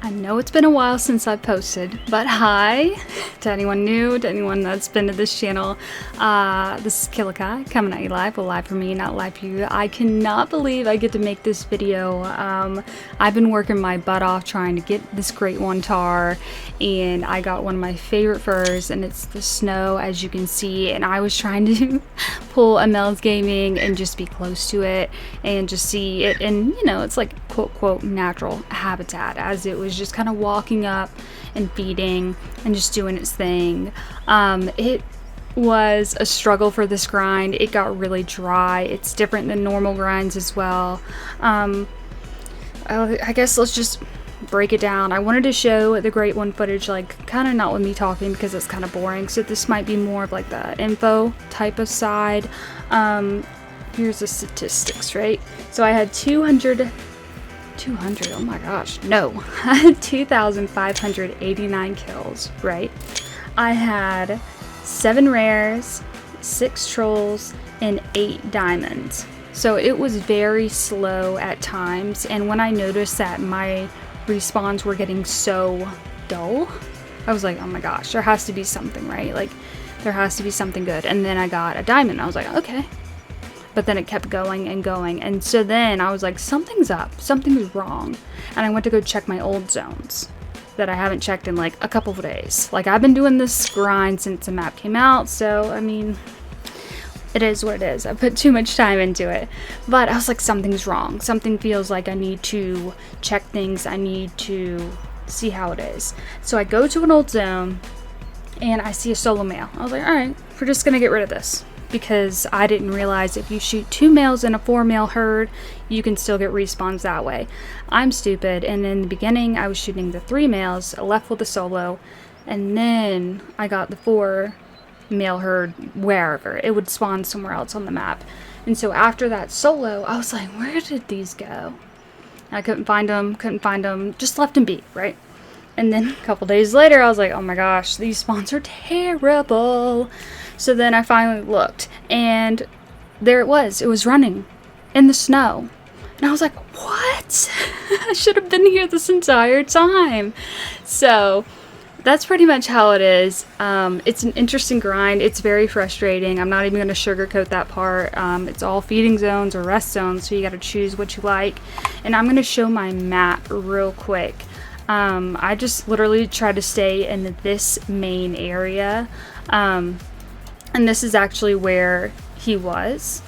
I know it's been a while since I posted, but hi to anyone new, to anyone that's been to this channel. This is Kilikai coming at you live. Well, live for me, not live for you. I cannot believe I get to make this video. I've been working my butt off trying to get this great one Tahr, and I got one of my favorite furs, and it's the snow, as you can see. And I was trying to pull a Mel's Gaming and just be close to it and just see it, and you know, it's like quote quote natural habitat, as it was just kind of walking up and feeding and just doing its thing. It was a struggle for this grind. It got really dry. It's different than normal grinds as well. I guess let's just break it down. I wanted to show the great one footage, like kind of not with me talking because it's kind of boring, so this might be more of like the info type of side. Here's the statistics, right? So I had 200, oh my gosh, no, 2,589 kills, right? I had 7 rares, 6 trolls, and 8 diamonds. So it was very slow at times, and when I noticed that my respawns were getting so dull, I was like, oh my gosh, there has to be something, right? Like, there has to be something good. And then I got a diamond. I was like, okay. But then it kept going and going, and so then I was like, something's up, something's wrong. And I went to go check my old zones that I haven't checked in like a couple of days. Like, I've been doing this grind since the map came out, so I mean, it is what it is. I put too much time into it. But I was like, something's wrong. Something feels like I need to check things. I need to see how it is. So I go to an old zone and I see a solo male. I was like, alright, we're just gonna get rid of this. Because I didn't realize if you shoot 2 males in a 4 male herd, you can still get respawns that way. I'm stupid, and in the beginning I was shooting the 3 males, I left with the solo, and then I got the 4 male herd wherever. It would spawn somewhere else on the map. And so after that solo, I was like, where did these go? I couldn't find them, just left them be, right? And then a couple days later, I was like, oh my gosh, these spawns are terrible. So then I finally looked, and there it was running in the snow. And I was like, what? I should have been here this entire time. So that's pretty much how it is. It's an interesting grind. It's very frustrating. I'm not even going to sugarcoat that part. It's all feeding zones or rest zones, so you got to choose what you like. And I'm going to show my map real quick. I just literally try to stay in this main area. And this is actually where he was.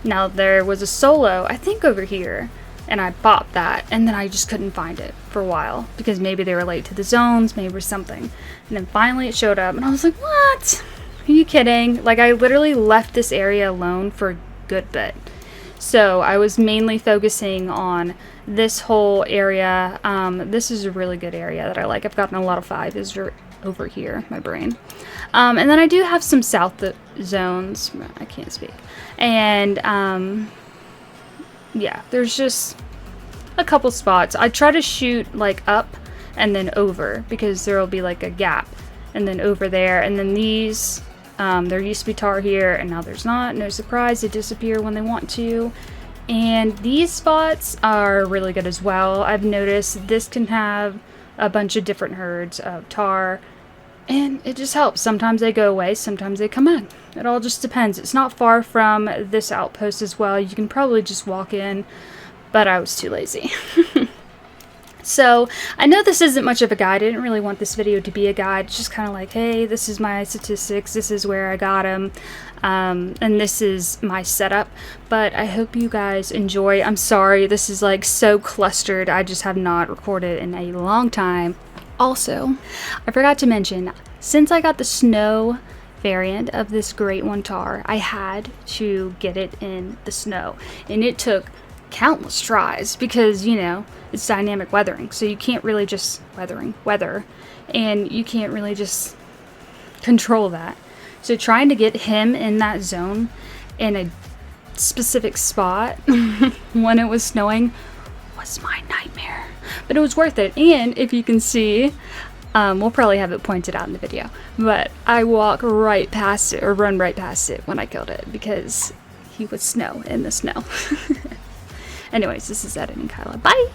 Now there was a solo, I think over here, and I bought that, and then I just couldn't find it for a while because maybe they were late to the zones, maybe or something. And then finally it showed up, and I was like, what? Are you kidding? Like, I literally left this area alone for a good bit. So I was mainly focusing on this whole area. This is a really good area that I like. I've gotten a lot of 5s over here, my brain. And then I do have some south zones. I can't speak. And yeah, there's just a couple spots. I try to shoot like up and then over, because there will be like a gap, and then over there, and then these, there used to be Tahr here, and now there's not. No surprise, they disappear when they want to. And these spots are really good as well. I've noticed this can have a bunch of different herds of Tahr, and it just helps. Sometimes they go away, sometimes they come in. It all just depends. It's not far from this outpost as well. You can probably just walk in, but I was too lazy. So I know this isn't much of a guide. I didn't really want this video to be a guide. It's just kind of like, hey, this is my statistics, this is where I got them, and this is my setup. But I hope you guys enjoy. I'm sorry, this is like so clustered. I just have not recorded in a long time. Also, I forgot to mention, since I got the snow variant of this great one Tahr, I had to get it in the snow, and it took countless tries because, you know, it's dynamic weathering, so you can't really just weather, and you can't really just control that. So trying to get him in that zone in a specific spot when it was snowing was my nightmare, but it was worth it. And if you can see, we'll probably have it pointed out in the video, but I walk right past it, or run right past it when I killed it, because he was in the snow. Anyways, this is editing Kyla. Bye!